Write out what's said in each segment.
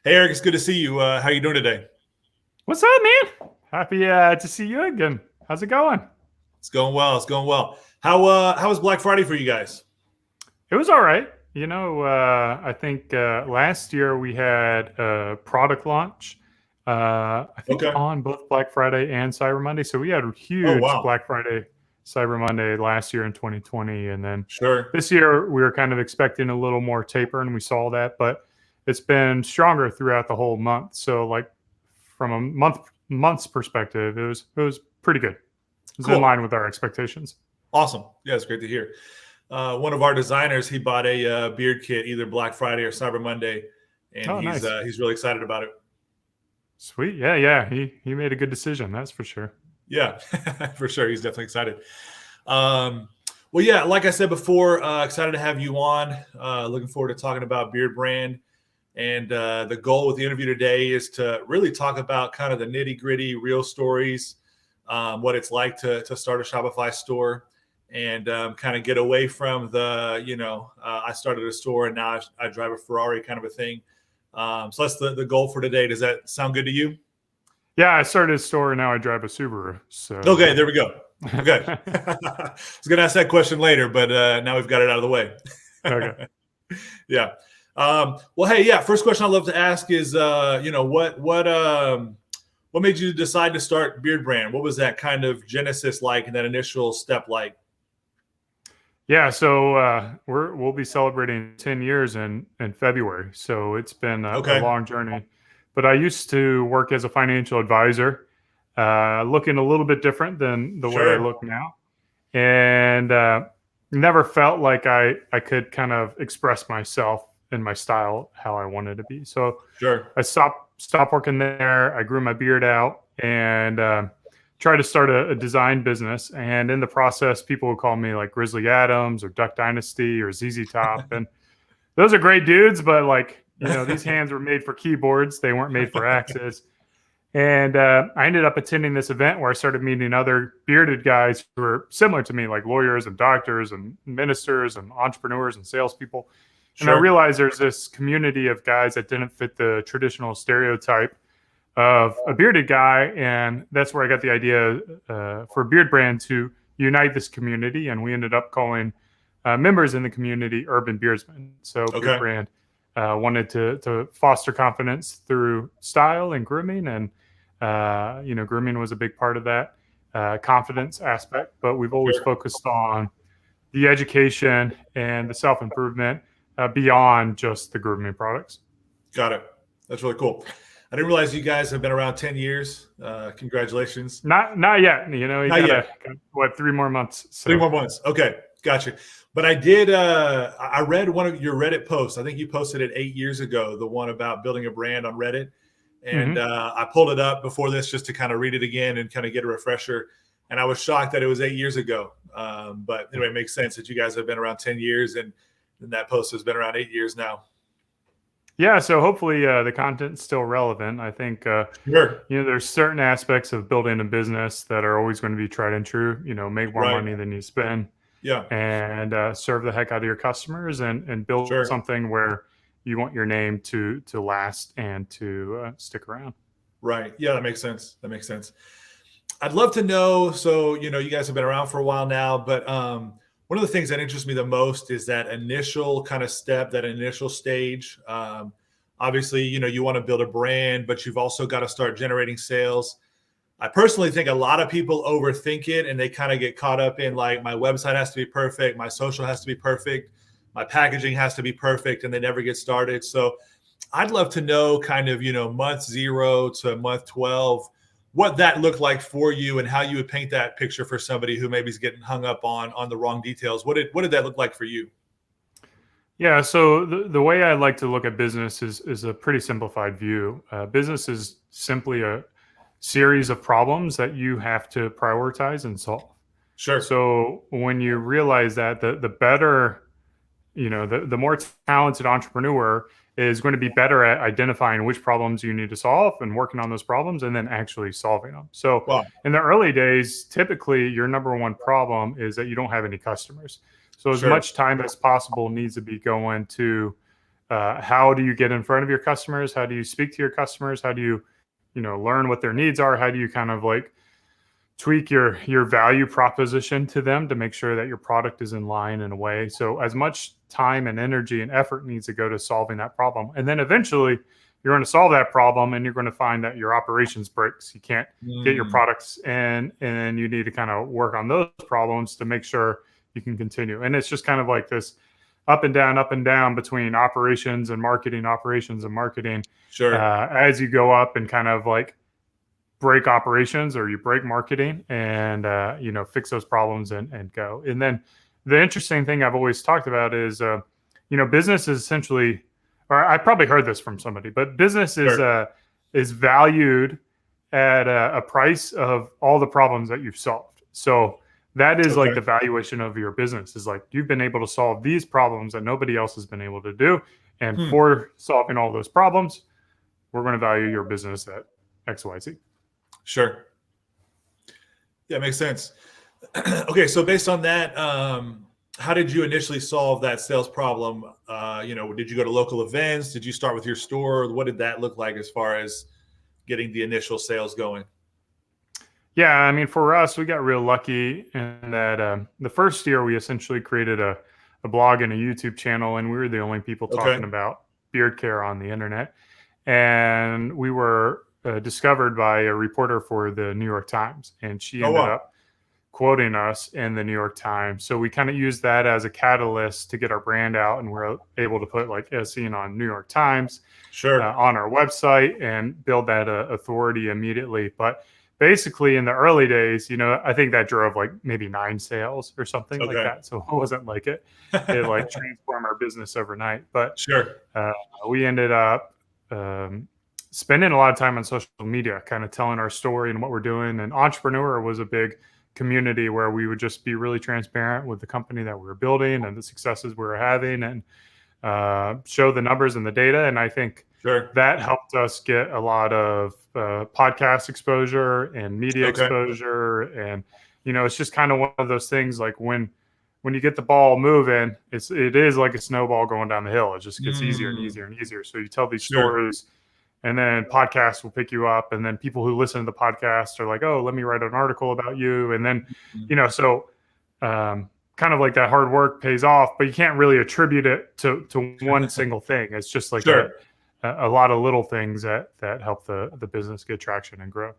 Hey, Eric, it's good to see you. How you doing today? What's up, man? Happy to see you again. How's it going? It's going well. It's going well. How was Black Friday for you guys? It was all right. I think last year we had a product launch, I think Okay. on both Black Friday and Cyber Monday. So we had a Oh, huge wow. Black Friday, Cyber Monday last year in 2020. And then Sure. this year we were kind of expecting a little more taper and we saw that, but it's been stronger throughout the whole month. So like from a month's perspective, it was pretty good. It was in Cool. line with our expectations. Awesome. Yeah, it's great to hear. One of our designers, he bought a beard kit either Black Friday or Cyber Monday, and Oh, he's nice. he's really excited about it. Sweet. Yeah, yeah. He made a good decision, that's for sure. Yeah, for sure. He's definitely excited. Um, well, yeah, like I said before, excited to have you on. Looking forward to talking about Beard Brand. And the goal with the interview today is to really talk about kind of the nitty gritty, real stories, what it's like to start a Shopify store, and kind of get away from I started a store and now I drive a Ferrari kind of a thing. So that's the goal for today. Does that sound good to you? Yeah, I started a store and now I drive a Subaru. Okay, So there we go. Okay. I was going to ask that question later, but now we've got it out of the way. okay. Yeah. Well, hey, yeah. First question I'd love to ask is, what made you decide to start Beard Brand? What was that kind of genesis like, and that initial step like? Yeah, so we'll be celebrating 10 years in February. So it's been a Okay, long journey. But I used to work as a financial advisor, looking a little bit different than the way I sure, look now. And never felt like I could kind of express myself and my style how I wanted to be. So sure, I stopped working there. I grew my beard out and tried to start a design business. And in the process, people would call me like Grizzly Adams or Duck Dynasty or ZZ Top, and those are great dudes. But like these hands were made for keyboards; they weren't made for axes. And I ended up attending this event where I started meeting other bearded guys who were similar to me, like lawyers and doctors and ministers and entrepreneurs and salespeople. And I sure, realized there's this community of guys that didn't fit the traditional stereotype of a bearded guy. And that's where I got the idea for Beard Brand to unite this community. And we ended up calling members in the community urban beardsmen. So Beard okay, Brand wanted to foster confidence through style and grooming. And, grooming was a big part of that confidence aspect. But we've always sure. focused on the education and the self improvement beyond just the grooming products. Got it. That's really cool. I didn't realize you guys have been around 10 years. Congratulations. Not yet. You Not gotta yet. what 3 more months. Three So more months. Okay, gotcha. But I did. I read one of your Reddit posts. I think you posted it 8 years ago. The one about building a brand on Reddit, and mhm. I pulled it up before this just to kind of read it again and kind of get a refresher. And I was shocked that it was 8 years ago. But anyway, it makes sense that you guys have been around 10 years, and that post has been around 8 years now. Yeah. So hopefully the content's still relevant. I think Sure. there's certain aspects of building a business that are always going to be tried and true. Make more Right. money than you spend, Yeah. and serve the heck out of your customers, and build Sure. something where you want your name to last and to stick around. Right. Yeah, that makes sense. That makes sense. I'd love to know. So, you guys have been around for a while now, but one of the things that interests me the most is that initial kind of step, that initial stage. Obviously, you want to build a brand, but you've also got to start generating sales. I personally think a lot of people overthink it and they kind of get caught up in like, my website has to be perfect, my social has to be perfect, my packaging has to be perfect, and they never get started. So I'd love to know kind of, month 0 to month 12, what that looked like for you and how you would paint that picture for somebody who maybe is getting hung up on the wrong details. What did that look like for you? Yeah, so the way I like to look at business is a pretty simplified view. Business is simply a series of problems that you have to prioritize and solve. Sure. So when you realize that, the better, the more talented entrepreneur is going to be better at identifying which problems you need to solve and working on those problems and then actually solving them. So Wow. in the early days, typically your number one problem is that you don't have any customers. So as Sure. much time as possible needs to be going to how do you get in front of your customers? How do you speak to your customers? How do you, learn what their needs are? How do you kind of like tweak your value proposition to them to make sure that your product is in line in a way? So as much time and energy and effort needs to go to solving that problem. And then eventually you're going to solve that problem and you're going to find that your operations breaks. You can't get your products in, and you need to kind of work on those problems to make sure you can continue. And it's just kind of like this up and down between operations and marketing, Sure. as you go up and kind of like break operations or you break marketing and, fix those problems and go. And then the interesting thing I've always talked about is, business is essentially, or I probably heard this from somebody, but business is valued at a price of all the problems that you've solved. So that is like the valuation of your business is like, you've been able to solve these problems that nobody else has been able to do. And for solving all those problems, we're going to value your business at XYZ. Sure. Yeah, makes sense. Okay, so based on that, how did you initially solve that sales problem? Did you go to local events? Did you start with your store? What did that look like as far as getting the initial sales going? Yeah, I mean, for us, we got real lucky in that the first year we essentially created a blog and a YouTube channel, and we were the only people talking about beard care on the internet. And we were discovered by a reporter for the New York Times, and she ended up quoting us in the New York Times. So we kind of used that as a catalyst to get our brand out, and we're able to put like as seen on New York Times on our website and build that authority immediately. But basically in the early days, I think that drove like maybe 9 sales or something like that. So it wasn't like it like transformed our business overnight. But we ended up spending a lot of time on social media, kind of telling our story and what we're doing. And Entrepreneur was a big community where we would just be really transparent with the company that we were building and the successes we were having, and show the numbers and the data. And I think that helped us get a lot of podcast exposure and media exposure. And, it's just kind of one of those things like when you get the ball moving, it is like a snowball going down the hill. It just gets easier and easier and easier. So you tell these stories, and then podcasts will pick you up, and then people who listen to the podcast are like, oh, let me write an article about you. And then, kind of like that hard work pays off, but you can't really attribute it to one single thing. It's just like a lot of little things that help the business get traction and grow.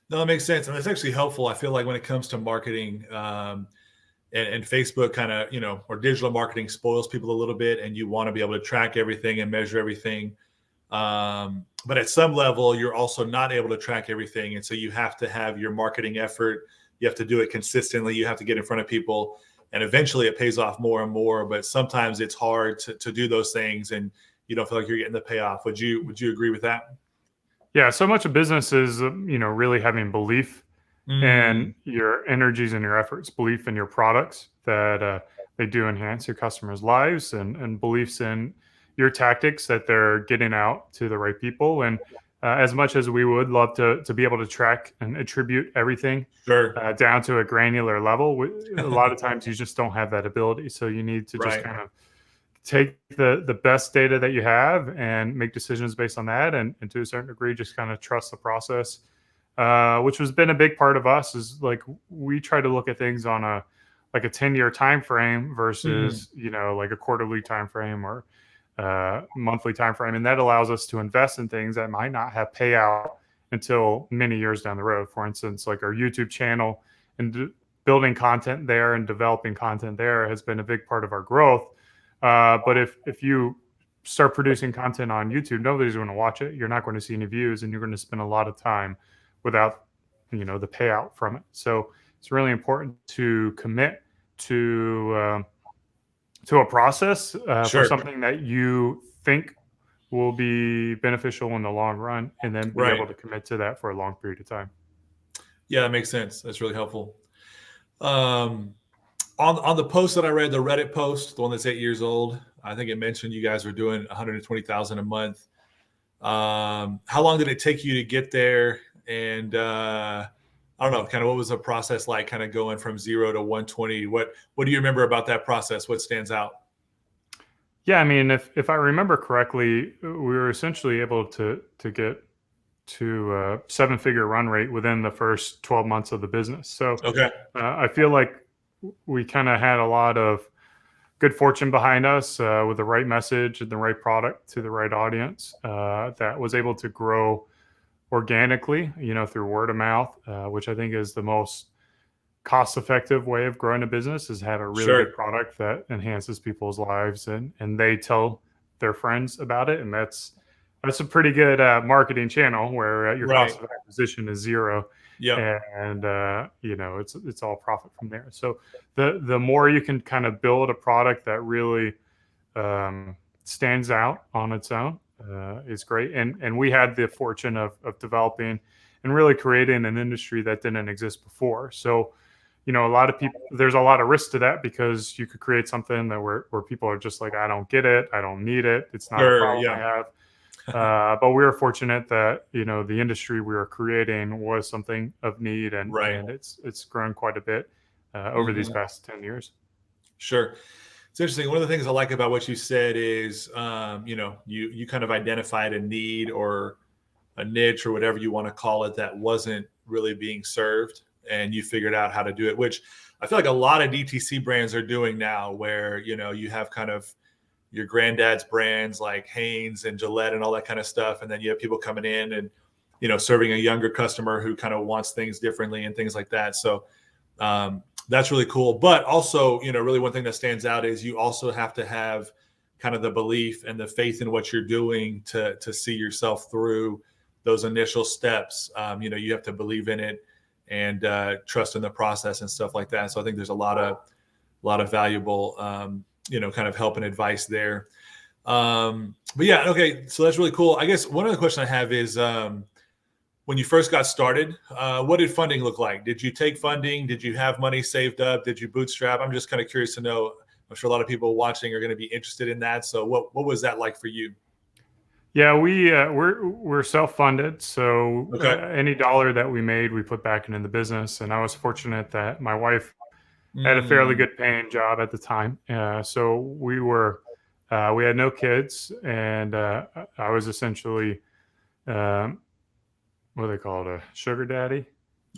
No, that makes sense. And it's actually helpful. I feel like when it comes to marketing, and Facebook kind of, or digital marketing spoils people a little bit, and you want to be able to track everything and measure everything. But at some level, you're also not able to track everything. And so you have to have your marketing effort. You have to do it consistently. You have to get in front of people, and eventually it pays off more and more. But sometimes it's hard to do those things, and you don't feel like you're getting the payoff. Would you agree with that? Yeah. So much of business is, really having belief in your energies and your efforts, belief in your products that they do enhance your customers' lives, and beliefs in your tactics that they're getting out to the right people. And as much as we would love to be able to track and attribute everything down to a granular level, a lot of times you just don't have that ability. So you need to just kind of take the best data that you have and make decisions based on that. And to a certain degree, just kind of trust the process, which has been a big part of us. Is like, we try to look at things on a 10-year time frame versus, like a quarterly time frame or monthly time frame, and that allows us to invest in things that might not have payout until many years down the road. For instance, like our YouTube channel, and building content there and developing content there has been a big part of our growth. But if you start producing content on YouTube, nobody's going to watch it. You're not going to see any views, and you're going to spend a lot of time without the payout from it. So it's really important to commit to a process for something that you think will be beneficial in the long run, and then be able to commit to that for a long period of time. Yeah, that makes sense. That's really helpful. On the post that I read, the Reddit post, the one that's 8 years old, I think it mentioned you guys were doing 120,000 a month. How long did it take you to get there? And I don't know, kind of what was the process like, kind of going from 0 to 120? What do you remember about that process? What stands out? Yeah, I mean, if I remember correctly, we were essentially able to get to a seven-figure run rate within the first 12 months of the business. So Okay. I feel like we kind of had a lot of good fortune behind us with the right message and the right product to the right audience that was able to grow organically, through word of mouth, which I think is the most cost-effective way of growing a business, is have a really Sure. good product that enhances people's lives, and they tell their friends about it, and that's a pretty good marketing channel where your Right. cost of acquisition is zero, Yep. and it's all profit from there. So the more you can kind of build a product that really stands out on its own is great. And we had the fortune of developing and really creating an industry that didn't exist before. So, a lot of people, there's a lot of risk to that because you could create something that where people are just like, I don't get it, I don't need it, it's not a Sure. problem I Yeah. have. But we were fortunate that the industry we were creating was something of need, and Right. and it's grown quite a bit over these Mhm. past 10 years. Sure. It's interesting. One of the things I like about what you said is, you kind of identified a need or a niche or whatever you want to call it that wasn't really being served, and you figured out how to do it. Which I feel like a lot of DTC brands are doing now, where you have kind of your granddad's brands like Hanes and Gillette and all that kind of stuff, and then you have people coming in and serving a younger customer who kind of wants things differently and things like that. So that's really cool. But also, really one thing that stands out is you also have to have kind of the belief and the faith in what you're doing to see yourself through those initial steps. You have to believe in it and trust in the process and stuff like that. So I think there's a lot of valuable, kind of help and advice there. But yeah, okay. So that's really cool. I guess one other question I have is, when you first got started, what did funding look like? Did you take funding? Did you have money saved up? Did you bootstrap? I'm just kind of curious to know. I'm sure a lot of people watching are going to be interested in that. So what was that like for you? Yeah, we're self-funded, so Okay. any dollar that we made, we put back into the business. And I was fortunate that my wife had a fairly Mm, good paying job at the time, so we had no kids, and I was essentially um, what do they call it, a sugar daddy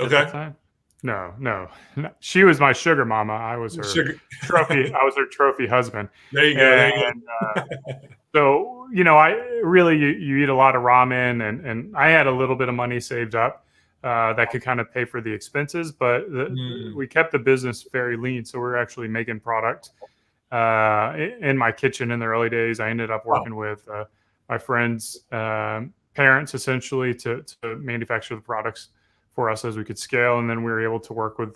at the okay. time. No, no, no, she was my sugar mama. I was her Sugar. trophy. I was her trophy husband, There you go. There you and go. so, I really, you eat a lot of ramen, and I had a little bit of money saved up that could kind of pay for the expenses, but Mm, we kept the business very lean. So we were actually making product in my kitchen in the early days. I ended up wow. working with my friends' parents essentially to manufacture the products for us as we could scale. And then we were able to work with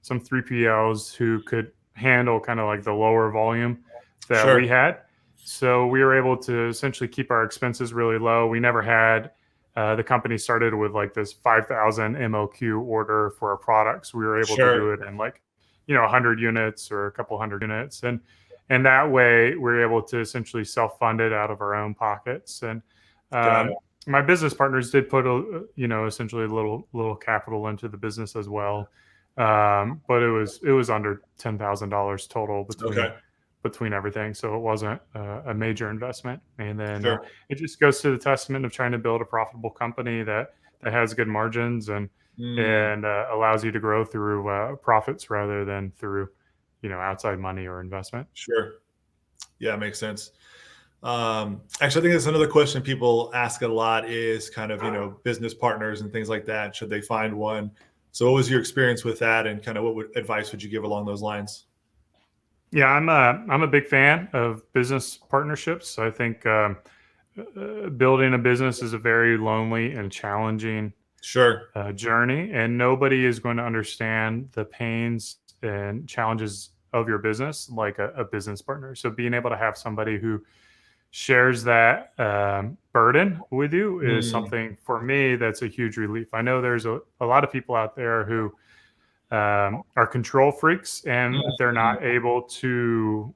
some 3PLs who could handle kind of like the lower volume that we Sure. had. So we were able to essentially keep our expenses really low. We never had the company started with like this 5,000 MOQ order for our products. We were able to Sure. do it in like 100 units or a couple hundred units, and that way we were able to essentially self-fund it out of our own pockets. And Got it. my business partners did put essentially a little capital into the business as well, but it was under $10,000 total Okay. between everything. So it wasn't a major investment. And then Sure. it just goes to the testament of trying to build a profitable company that has good margins Mm, and allows you to grow through profits rather than through outside money or investment. sure. Yeah, makes sense. Actually, I think that's another question people ask a lot is kind of, business partners and things like that. Should they find one? So what was your experience with that, and kind of advice would you give along those lines? Yeah, I'm a big fan of business partnerships. I think building a business is a very lonely and challenging Sure. journey, and nobody is going to understand the pains and challenges of your business like a business partner. So being able to have somebody who shares that burden with you is Mm, something for me that's a huge relief. I know there's a lot of people out there who are control freaks and they're mm, not able to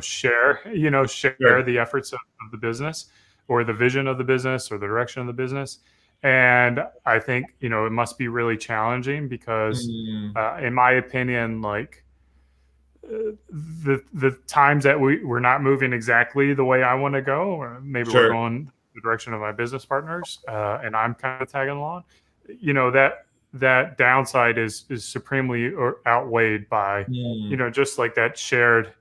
share sure. the efforts of the business or the vision of the business or the direction of the business. And I think it must be really challenging because Mm, in my opinion, like the times that we're not moving exactly the way I want to go, or maybe we're Sure. going the direction of my business partners, and I'm kind of tagging along, that downside is supremely outweighed by, just like that shared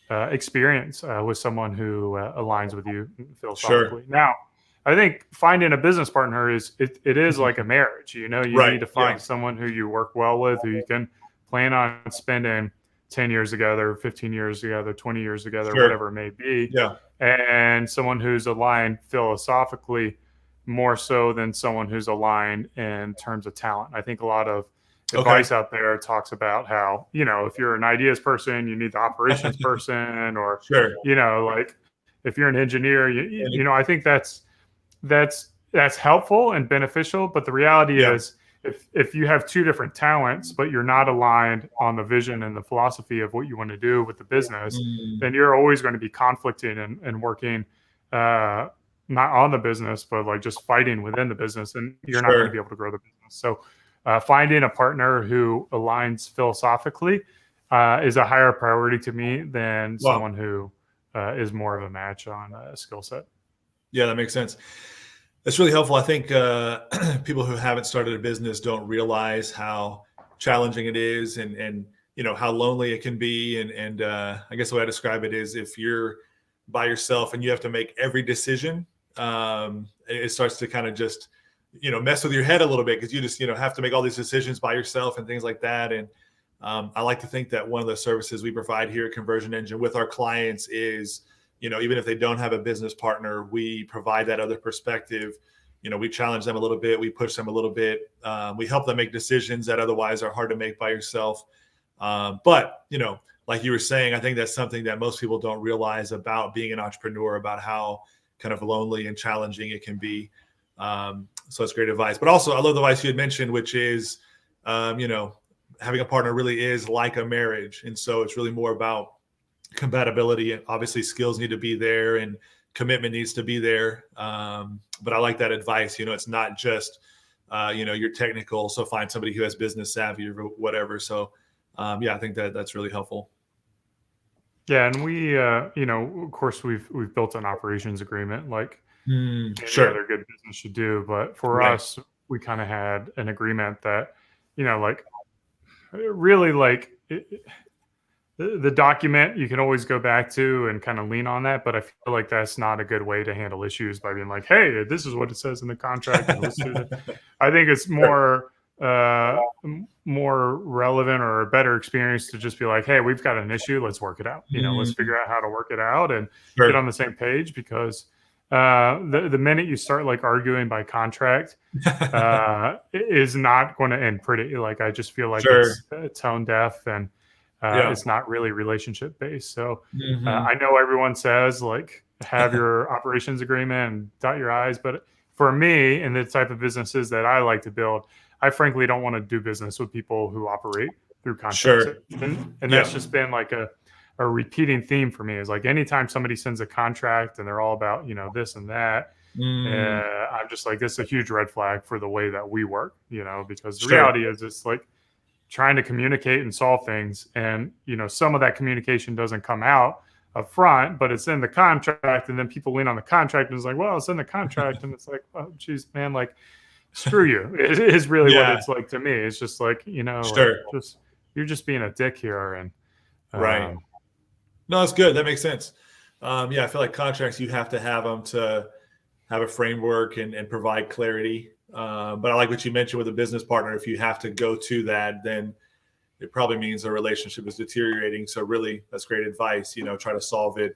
experience with someone who aligns with you philosophically. Sure. Now, I think finding a business partner is like a marriage. You Right. need to find someone who you work well with, who you can plan on spending 10 years together, 15 years together, 20 years together, Sure. whatever it may be. Yeah. And someone who's aligned philosophically more so than someone who's aligned in terms of talent. I think a lot of advice out there talks about how, if you're an ideas person, you need the operations person, or, Sure. like if you're an engineer, I think that's helpful and beneficial. But the reality is, if you have two different talents, but you're not aligned on the vision and the philosophy of what you want to do with the business, then you're always going to be conflicting and working, not on the business, but like just fighting within the business, and you're not going to be able to grow the business. So finding a partner who aligns philosophically is a higher priority to me than someone who is more of a match on a skill set. Yeah, that makes sense. That's really helpful. I think people who haven't started a business don't realize how challenging it is, and how lonely it can be. And I guess the way I describe it is, if you're by yourself and you have to make every decision, it starts to kind of just mess with your head a little bit, because you just have to make all these decisions by yourself and things like that. And I like to think that one of the services we provide here at Conversion Engine with our clients is, even if they don't have a business partner, we provide that other perspective. We challenge them a little bit, we push them a little bit, we help them make decisions that otherwise are hard to make by yourself. But like you were saying, I think that's something that most people don't realize about being an entrepreneur, about how kind of lonely and challenging it can be. So it's great advice. But also, I love the advice you had mentioned, which is, having a partner really is like a marriage. And so it's really more about compatibility, and obviously skills need to be there and commitment needs to be there. But I like that advice. It's not just, you're technical, so find somebody who has business savvy or whatever. So I think that's really helpful. Yeah. And we, of course we've built an operations agreement like any other good business should do. But for us, we kind of had an agreement that, really the document you can always go back to and kind of lean on that. But I feel like that's not a good way to handle issues, by being like, hey, this is what it says in the contract. I think it's more relevant or a better experience to just be like, hey, we've got an issue. Let's work it out. Let's figure out how to work it out and get on the same page, because the minute you start like arguing by contract, is not going to end pretty. Like, I just feel like it's tone deaf, and it's not really relationship based. So I know everyone says like, have your operations agreement and dot your I's, but for me and the type of businesses that I like to build, I frankly don't want to do business with people who operate through contracts. And that's just been like a repeating theme for me, is like, anytime somebody sends a contract and they're all about, this and that, I'm just like, this is a huge red flag for the way that we work, because the reality is, it's like trying to communicate and solve things. And, some of that communication doesn't come out up front, but it's in the contract. And then people lean on the contract and it's like, well, it's in the contract. And it's like, oh, geez, man, like, screw you. It is really what it's like to me. It's just like, you're just being a dick here. And no, that's good. That makes sense. I feel like contracts, you have to have them to have a framework and provide clarity. But I like what you mentioned with a business partner. If you have to go to that, then it probably means the relationship is deteriorating. So really, that's great advice. Try to solve it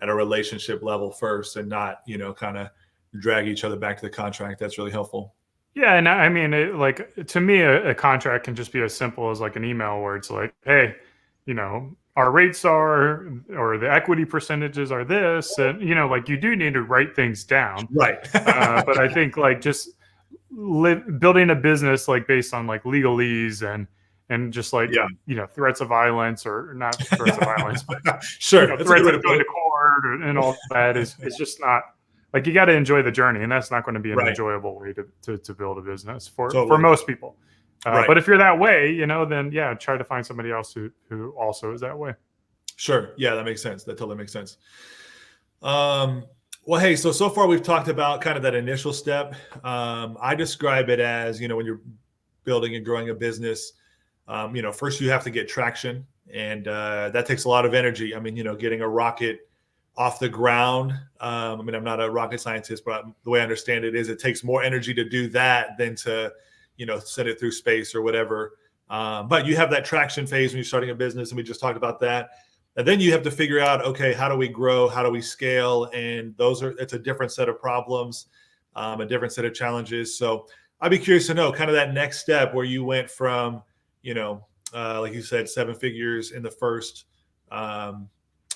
at a relationship level first, and not, kind of drag each other back to the contract. That's really helpful. Yeah. And I mean, to me, a contract can just be as simple as like an email where it's like, hey, our rates are, or the equity percentages are this, and, like, you do need to write things down. Right. But I think like just building a business like based on like legalese and just like, threats of violence, or not threats of violence, but threats of going to court and all that is just not, like, you got to enjoy the journey, and that's not going to be an enjoyable way to build a business for most people. Right. But if you're that way, then yeah, try to find somebody else who also is that way. Sure. Yeah, that makes sense. That totally makes sense. Well, hey, so far we've talked about kind of that initial step. I describe it as, when you're building and growing a business, first you have to get traction, and that takes a lot of energy. I mean, getting a rocket off the ground. I'm not a rocket scientist, but the way I understand it is it takes more energy to do that than to, send it through space or whatever. But you have that traction phase when you're starting a business, and we just talked about that. And then you have to figure out, okay, how do we grow? How do we scale? And it's a different set of problems, a different set of challenges. So I'd be curious to know kind of that next step where you went from, like you said, 7 figures in the first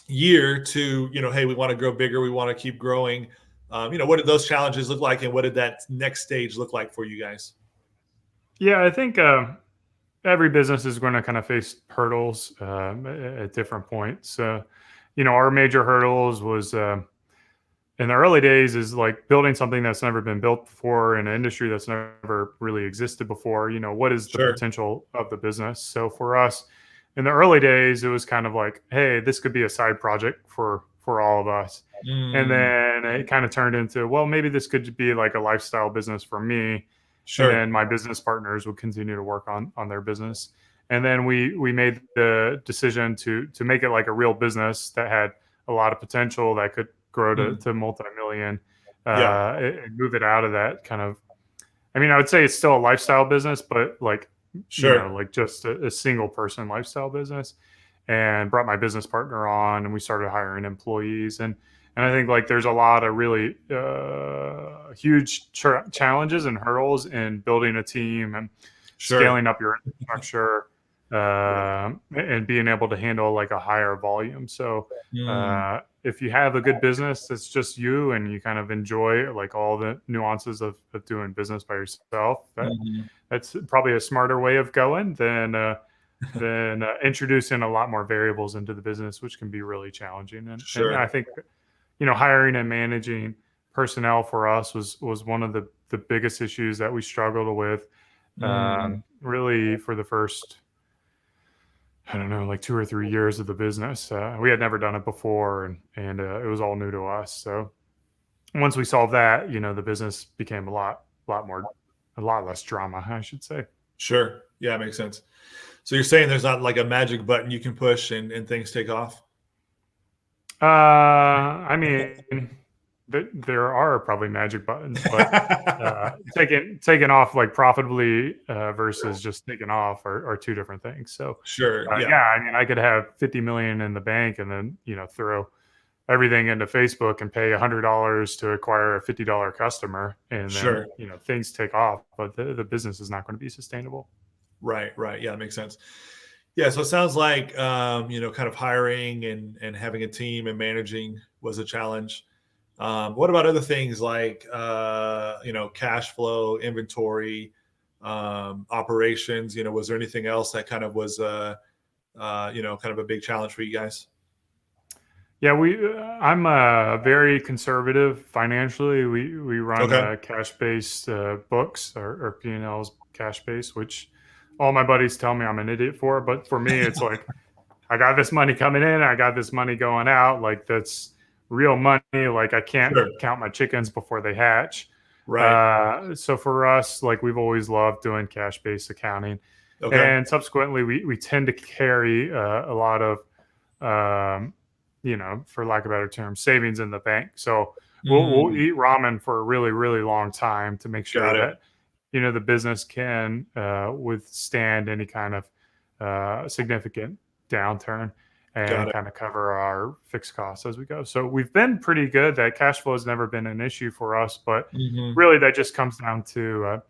year to, hey, we want to grow bigger. We want to keep growing. What did those challenges look like? And what did that next stage look like for you guys? Yeah, I think every business is going to kind of face hurdles at different points. Our major hurdles was in the early days is like building something that's never been built before in an industry that's never really existed before. What is the Sure. potential of the business? So for us in the early days, it was kind of like, hey, this could be a side project for all of us. And then it kind of turned into, well, maybe this could be like a lifestyle business for me. Sure. And then my business partners would continue to work on their business. And then we made the decision to make it like a real business that had a lot of potential that could grow to multi-million, and move it out of that kind of, I would say it's still a lifestyle business, but like, sure, like just a single person lifestyle business, and brought my business partner on, and we started hiring employees. And I think like there's a lot of really huge challenges and hurdles in building a team and scaling up your infrastructure, and being able to handle like a higher volume. So if you have a good business that's just you and you kind of enjoy like all the nuances of doing business by yourself, that's probably a smarter way of going than introducing a lot more variables into the business, which can be really challenging. And I think, hiring and managing personnel for us was one of the biggest issues that we struggled with, really for the first, I don't know, like 2 or 3 years of the business. We had never done it before, and it was all new to us. So once we solved that, the business became a lot less drama, I should say. Sure. Yeah, it makes sense. So you're saying there's not like a magic button you can push and things take off? There are probably magic buttons, but taking off like profitably versus just taking off are two different things. So sure. I could have 50 million in the bank and then throw everything into Facebook and pay $100 to acquire a $50 customer, and then things take off, but the business is not going to be sustainable. Right. Yeah, that makes sense. Yeah, so it sounds like kind of hiring and having a team and managing was a challenge. What about other things like cash flow, inventory, operations? Was there anything else that kind of was kind of a big challenge for you guys? Yeah, I'm very conservative financially. We run cash-based books, or P&L's cash-based, which all my buddies tell me I'm an idiot for. But for me, it's like I got this money coming in, I got this money going out. Like that's real money. Like I can't count my chickens before they hatch. Right. So for us, like we've always loved doing cash-based accounting, and subsequently we tend to carry a lot of for lack of a better term, savings in the bank. So we'll eat ramen for a really, really long time to make sure that, the business can withstand any kind of significant downturn and kind of cover our fixed costs as we go. So we've been pretty good. That cash flow has never been an issue for us, but really that just comes down to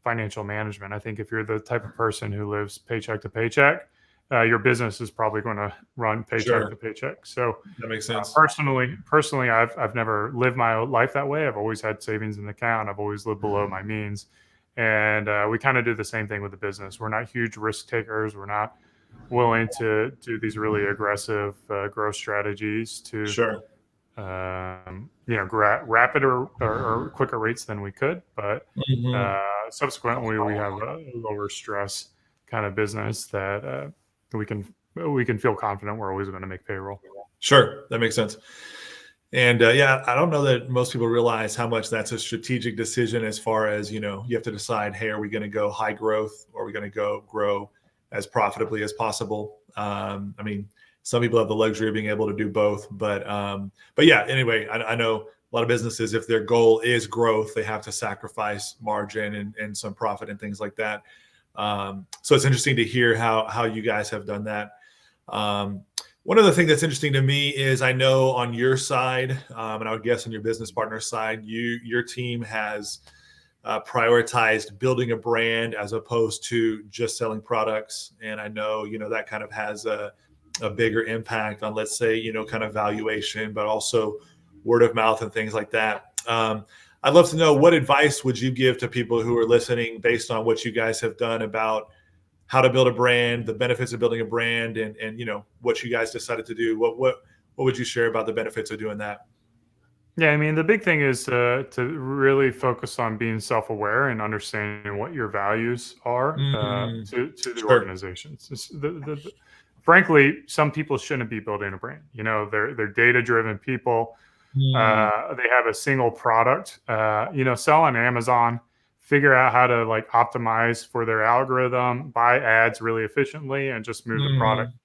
financial management. I think if you're the type of person who lives paycheck to paycheck, your business is probably going to run paycheck to paycheck. So that makes sense. Personally, I've never lived my life that way. I've always had savings in the account. I've always lived below my means. And we kind of do the same thing with the business. We're not huge risk takers. We're not willing to do these really aggressive growth strategies to rapid or quicker rates than we could. But Mhm. subsequently, we have a lower stress kind of business that we can feel confident we're always going to make payroll. Sure, that makes sense. And yeah, I don't know that most people realize how much that's a strategic decision as far as, you have to decide, hey, are we going to go high growth or are we going to go grow as profitably as possible? I mean, some people have the luxury of being able to do both, but yeah, anyway, I know a lot of businesses, if their goal is growth, they have to sacrifice margin and some profit and things like that. So it's interesting to hear how you guys have done that. One other thing that's interesting to me is I know on your side, and I would guess on your business partner side, your team has prioritized building a brand as opposed to just selling products. And I know, that kind of has a bigger impact on, let's say, kind of valuation, but also word of mouth and things like that. I'd love to know, what advice would you give to people who are listening based on what you guys have done about how to build a brand, the benefits of building a brand, and what you guys decided to do? What would you share about the benefits of doing that? Yeah, I mean, the big thing is to really focus on being self-aware and understanding what your values are Mm, to the sure. organizations. Frankly, some people shouldn't be building a brand. They're data-driven people. Mm, They have a single product. Sell on Amazon. Figure out how to like optimize for their algorithm, buy ads really efficiently, and just move the product. mm,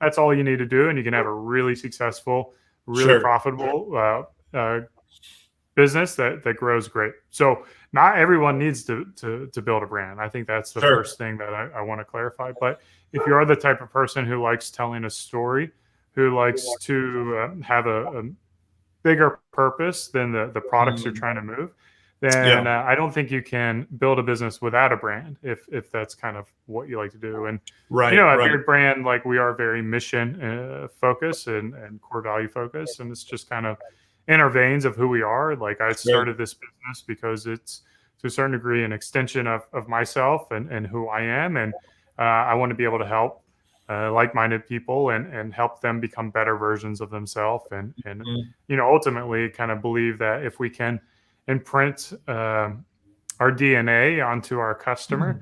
That's all you need to do, and you can have a really successful, really sure. profitable business that grows great. So not everyone needs to build a brand. I think that's the Sure. first thing that I want to clarify. But if you are the type of person who likes telling a story, who likes to have a bigger purpose than the products you're Mm, trying to move, then yeah. I don't think you can build a business without a brand if that's kind of what you like to do. And Right. at Right. Beard Brand, like we are very mission focused and core value focused, and it's just kind of in our veins of who we are. Like I Sure. started this business because it's to a certain degree an extension of myself and who I am, and I want to be able to help like-minded people and help them become better versions of themselves, and Mm, ultimately kind of believe that if we can imprint our DNA onto our customer,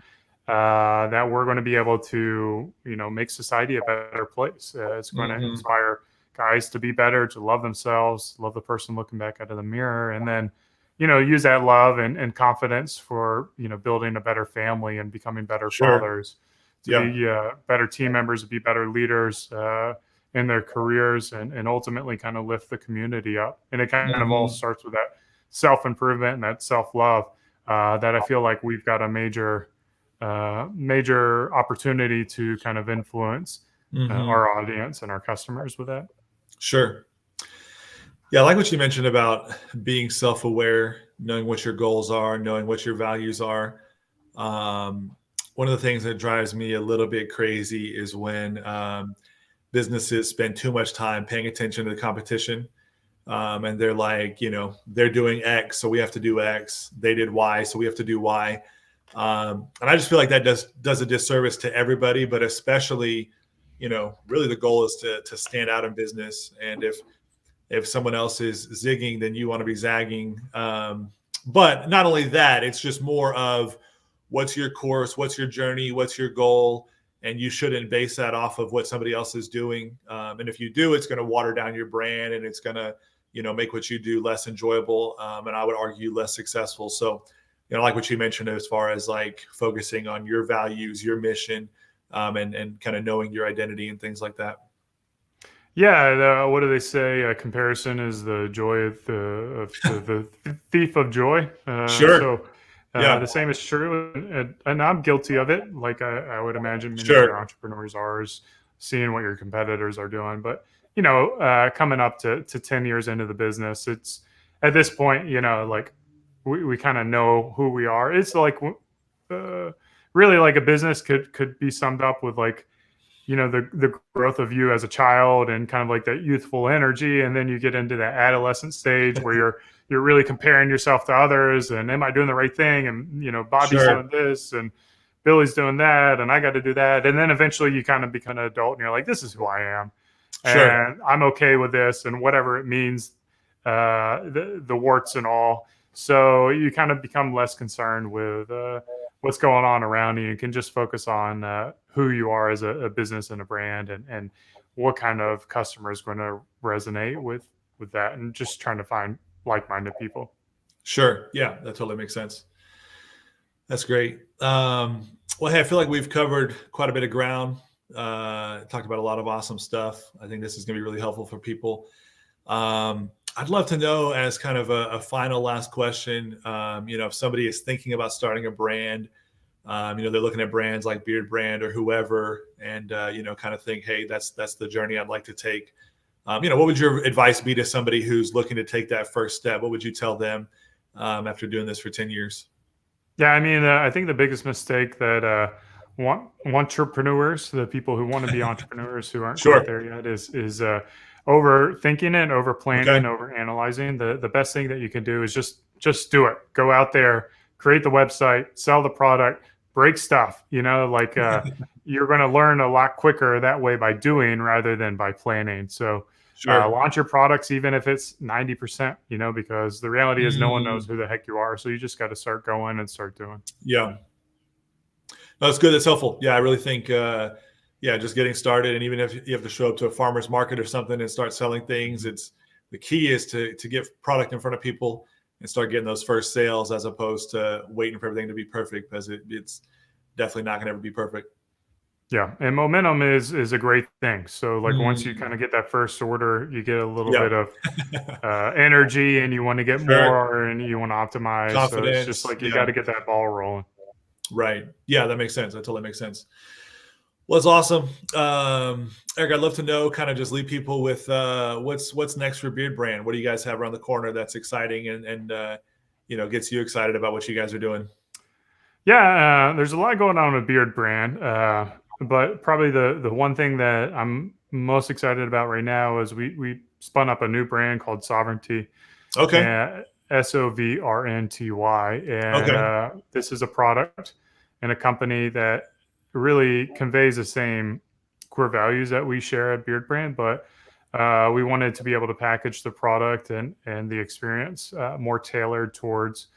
mm, that we're going to be able to, make society a better place. It's going to mhm. inspire guys to be better, to love themselves, love the person looking back out of the mirror, and then, use that love and confidence for, building a better family and becoming better Sure. fathers, to Yeah. be better team members, to be better leaders in their careers, and ultimately kind of lift the community up. And it kind of all Mhm. starts with that self improvement and that self love that I feel like we've got a major opportunity to kind of influence Mhm. our audience and our customers with that. Sure. Yeah, I like what you mentioned about being self-aware, knowing what your goals are, knowing what your values are. Um, One of the things that drives me a little bit crazy is when businesses spend too much time paying attention to the competition. And they're like, they're doing X, so we have to do X. They did Y, so we have to do Y. And I just feel like that does a disservice to everybody, but especially, really the goal is to stand out in business. And if someone else is zigging, then you want to be zagging. But not only that, it's just more of what's your course, what's your journey, what's your goal, and you shouldn't base that off of what somebody else is doing. And if you do, it's going to water down your brand, and it's going to, make what you do less enjoyable, and I would argue less successful. So, like what you mentioned as far as like focusing on your values, your mission, and kind of knowing your identity and things like that. Yeah, what do they say? Comparison is the joy of the thief of joy. Sure. The Yeah. same is true, and I'm guilty of it. Like I would imagine many other Sure. entrepreneurs are, is seeing what your competitors are doing. But coming up to 10 years into the business, it's at this point, like we kind of know who we are. It's like uh, really like a business could be summed up with like the growth of you as a child and kind of like that youthful energy, and then you get into that adolescent stage where you're really comparing yourself to others, and am I doing the right thing, and Bobby's Sure. doing this and Billy's doing that, and I got to do that. And then eventually you kind of become an adult and you're like, this is who I am Sure. and I'm okay with this, and whatever it means the warts and all. So you kind of become less concerned with what's going on around you. You can just focus on who you are as a business and a brand, and what kind of customer is going to resonate with that, and just trying to find like-minded people. Sure. Yeah, that totally makes sense. That's great. Well, hey, I feel like we've covered quite a bit of ground. Talked about a lot of awesome stuff. I think this is going to be really helpful for people. I'd love to know, as kind of a final last question, if somebody is thinking about starting a brand, they're looking at brands like Beard Brand or whoever, and kind of think, hey, that's the journey I'd like to take. What would your advice be to somebody who's looking to take that first step? What would you tell them after doing this for 10 years? Yeah, I mean, I think the biggest mistake that entrepreneurs, the people who want to be entrepreneurs who aren't Sure. quite there yet, is overthinking it, over planning, Okay. over analyzing. The best thing that you can do is just do it. Go out there, create the website, sell the product, break stuff. You're going to learn a lot quicker that way by doing rather than by planning. So Sure. launch your products, even if it's 90%, because the reality is no one knows who the heck you are. So you just got to start going and start doing. Yeah. No, that's good. That's helpful. Yeah, I really think, just getting started. And even if you have to show up to a farmer's market or something and start selling things, the key is to get product in front of people and start getting those first sales, as opposed to waiting for everything to be perfect, because it's definitely not going to ever be perfect. Yeah, and momentum is a great thing. So once you kind of get that first order, you get a little bit of energy, and you want to get more, and you want to optimize. Confidence. So it's just like you got to get that ball rolling. Right. Yeah, that makes sense. That totally makes sense. Well, it's awesome. Eric, I'd love to know, kind of just leave people with what's next for Beard Brand. What do you guys have around the corner that's exciting and gets you excited about what you guys are doing? Yeah, there's a lot going on with Beard Brand. But probably the one thing that I'm most excited about right now is we spun up a new brand called Sovereignty. Okay. SOVRNTY. And this is a product and a company that really conveys the same core values that we share at Beard Brand, but we wanted to be able to package the product and the experience more tailored towards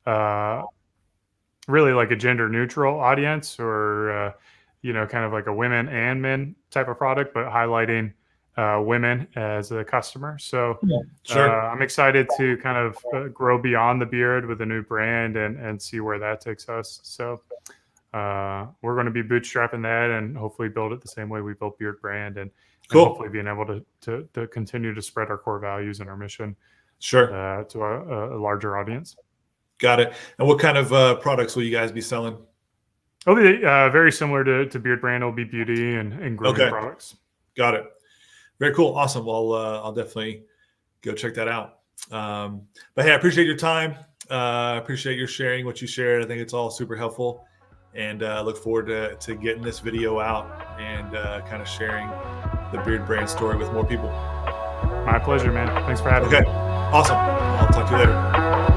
really like a gender neutral audience, or kind of like a women and men type of product, but highlighting women as a customer. So I'm excited to kind of grow beyond the beard with a new brand and see where that takes us. So we're going to be bootstrapping that and hopefully build it the same way we built Beard Brand, and hopefully being able to continue to spread our core values and our mission to a larger audience. Got it. And what kind of products will you guys be selling? It'll be very similar to Beard Brand. It'll be beauty and grooming products. Got it. Very cool. Awesome. Well, I'll definitely go check that out. But hey, I appreciate your time. I appreciate your sharing what you shared. I think it's all super helpful, and look forward to getting this video out and kind of sharing the Beard Brand story with more people. My pleasure, man. Thanks for having me. Awesome. I'll talk to you later.